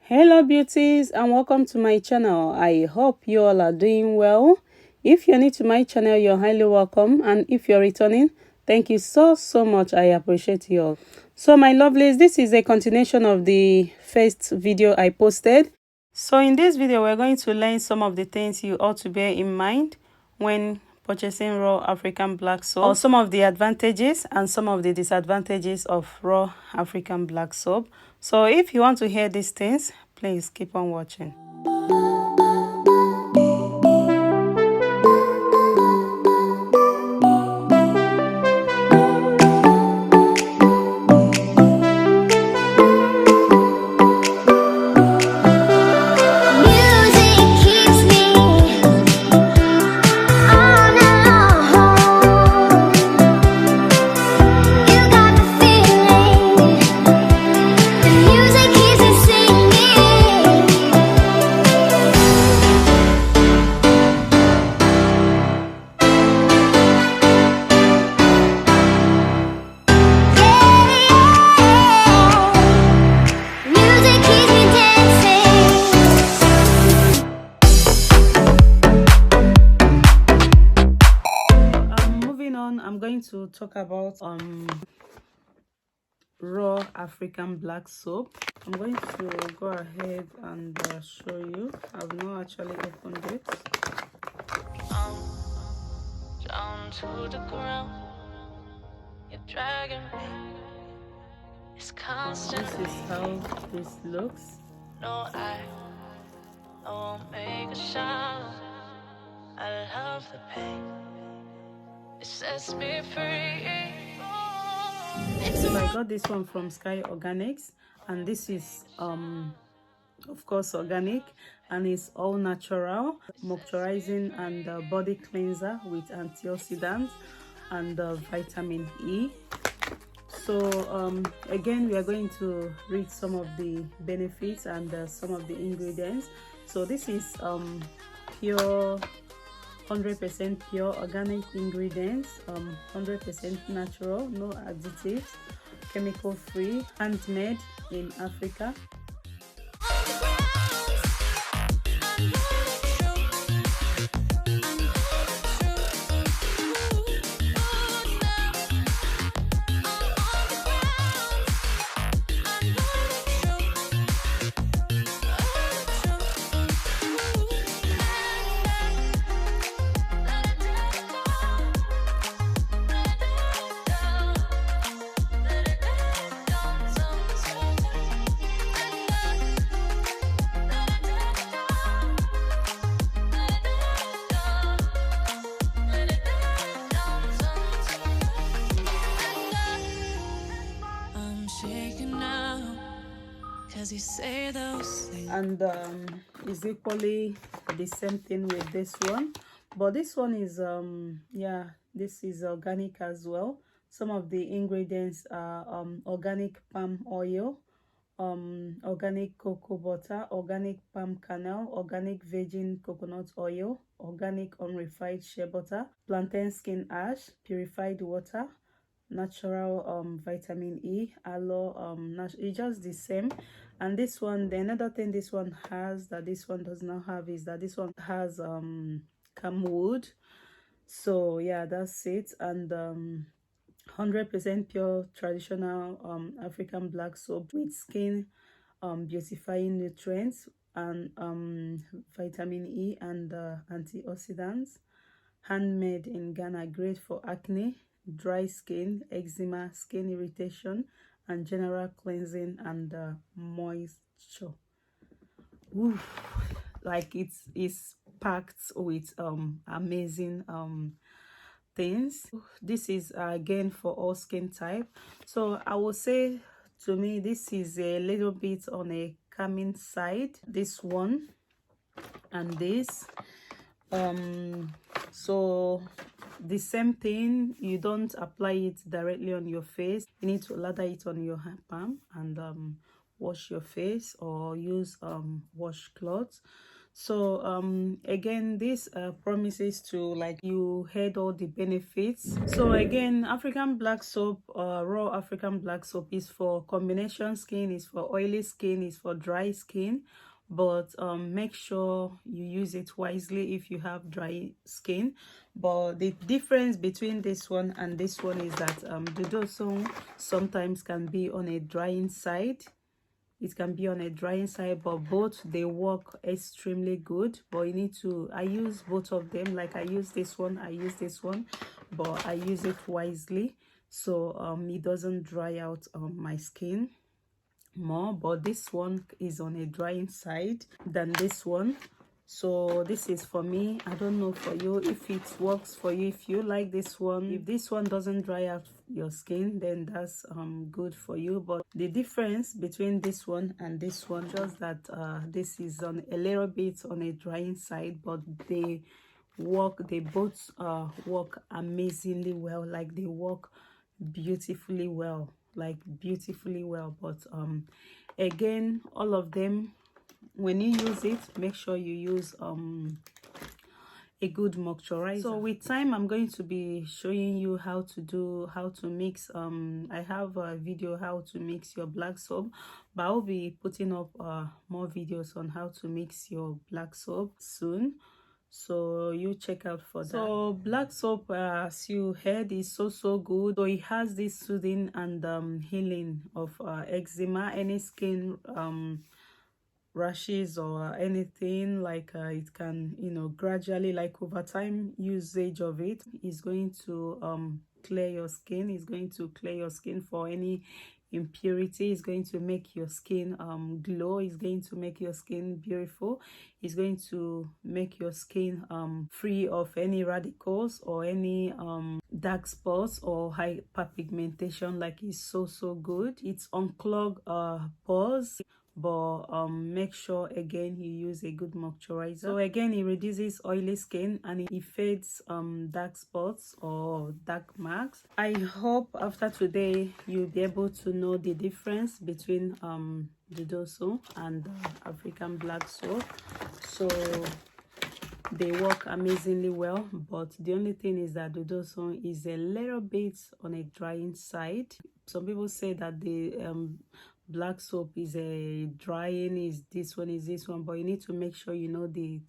Hello beauties, and welcome to my channel. I hope you all are doing well. If you're new to my channel, you're highly welcome, and if you're returning, thank you so much. I appreciate you all. So my lovelies, this is a continuation of the first video I posted. So in this video, we're going to learn some of the things you ought to bear in mind when purchasing raw African black soap, or some of the advantages and some of the disadvantages of raw African black soap. So if you want to hear these things, please keep on watching. To talk about raw African black soap. I'm going to go ahead and show you. I've not actually opened it. Down to the ground, you're dragging me. It's constant. This is how this looks. No, I won't make a sound. I love the pain. It sets me free. So I got this one from Sky Organics, and this is of course organic, and it's all natural, moisturizing and body cleanser with antioxidants and vitamin E. So again, we are going to read some of the benefits and some of the ingredients. So this is pure 100% pure organic ingredients, 100% natural, no additives, chemical free, handmade in Africa. You say those things. And is equally the same thing with this one, but this one is yeah, this is organic as well. Some of the ingredients are organic palm oil, organic cocoa butter, organic palm kernel, organic virgin coconut oil, organic unrefined shea butter, plantain skin ash, purified water, natural vitamin E, aloe, it's just the same. And this one, the another thing this one has that this one does not have is that this one has camwood. So yeah, that's it. And 100% pure traditional African black soap with skin beautifying nutrients and vitamin E and antioxidants, handmade in Ghana, great for acne, dry skin, eczema, skin irritation, and general cleansing and moisture. Ooh, like it's packed with amazing things. This is again for all skin type. So I will say, to me, this is a little bit on a calming side, this one and this. So the same thing, you don't apply it directly on your face. You need to lather it on your palm and wash your face or use washcloths. So again, this promises to, like, you heard all the benefits. So again, African black soap, raw African black soap, is for combination skin, is for oily skin, is for dry skin. But make sure you use it wisely if you have dry skin. But the difference between this one and this one is that Dudu Osun sometimes can be on a drying side. It can be on a drying side, but both, they work extremely good. But you need to, I use both of them. Like, I use this one, I use this one, but I use it wisely, so it doesn't dry out my skin more. But this one is on a drying side than this one, so this is for me. I don't know for you if it works for you, if you like this one. If this one doesn't dry out your skin, then that's good for you. But the difference between this one and this one, just that this is on a little bit on a drying side, but they both work amazingly well. Like, they work beautifully well, like beautifully well. But again, all of them, when you use it, make sure you use a good moisturizer. So with time, I'm going to be showing you how to mix. I have a video how to mix your black soap, but I'll be putting up more videos on how to mix your black soap soon, so you check out for that. So black soap, as you heard, is so good. So it has this soothing and healing of eczema, any skin rashes or anything. Like it can, you know, gradually, like over time usage of it, is going to clear your skin. Is going to clear your skin for any impurity. Is going to make your skin glow. Is going to make your skin beautiful. Is going to make your skin free of any radicals or any dark spots or hyperpigmentation. Like, it's so good. It's unclog pores, but make sure again you use a good moisturizer. So again, it reduces oily skin and it fades dark spots or dark marks. I hope after today you'll be able to know the difference between Dudu Osun and African black soap. So they work amazingly well, but the only thing is that Dudu Osun is a little bit on a drying side. Some people say that the black soap is a drying, is this one, but you need to make sure you know the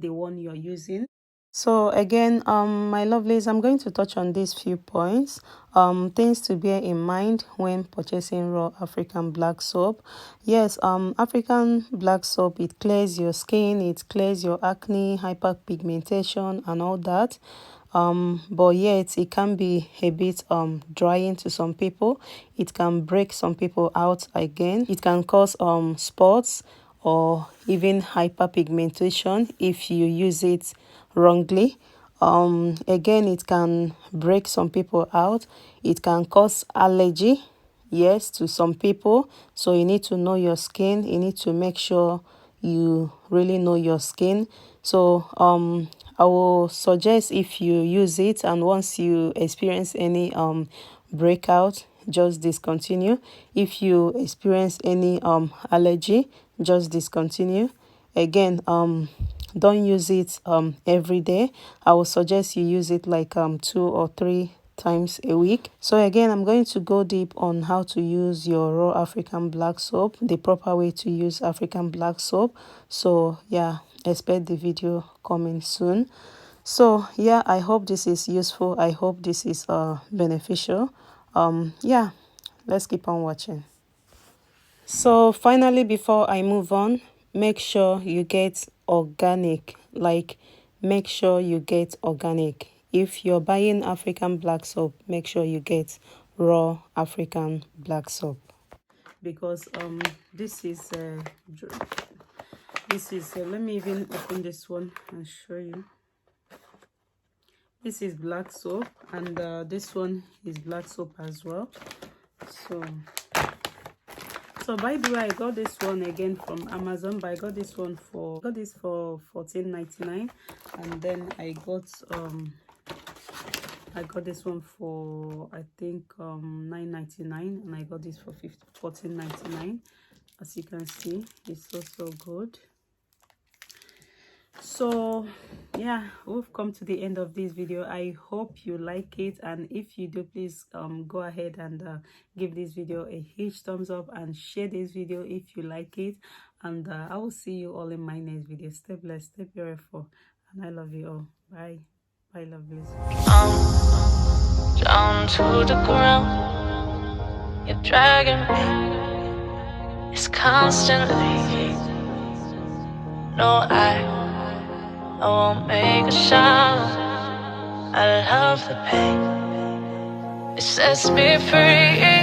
one you're using. So again, my lovelies, I'm going to touch on these few points, things to bear in mind when purchasing raw African black soap. Yes, African black soap, it clears your skin, it clears your acne, hyperpigmentation and all that. But yet it can be a bit drying to some people. It can break some people out again. It can cause spots or even hyperpigmentation if you use it wrongly. Again, it can break some people out. It can cause allergy, yes, to some people. So you need to know your skin. You need to make sure you really know your skin. So I will suggest, if you use it and once you experience any breakout, just discontinue. If you experience any allergy, just discontinue. Again, don't use it every day. I will suggest you use it like 2 or 3 times a week. So again, I'm going to go deep on how to use your raw African black soap, the proper way to use African black soap. So yeah, expect the video coming soon. So yeah, I hope this is useful. I hope this is beneficial. Yeah, let's keep on watching. So finally, before I move on, make sure you get organic. Like, make sure you get organic. If you're buying African black soap, make sure you get raw African black soap, because this is let me even open this one and show you. This is black soap, and this one is black soap as well. So by the way, I got this one again from Amazon, but I got this for $14.99, and then I got this one for, I think, $9.99, and I got this for $14.99. As you can see, it's so good. So yeah, we've come to the end of this video. I hope you like it, and if you do, please go ahead and give this video a huge thumbs up and share this video if you like it. And I will see you all in my next video. Stay blessed, stay beautiful, and I love you all. Bye bye, lovelies. Down to the ground, you're dragging me. It's constantly. No, I won't make a sound. I love the pain. It sets me free.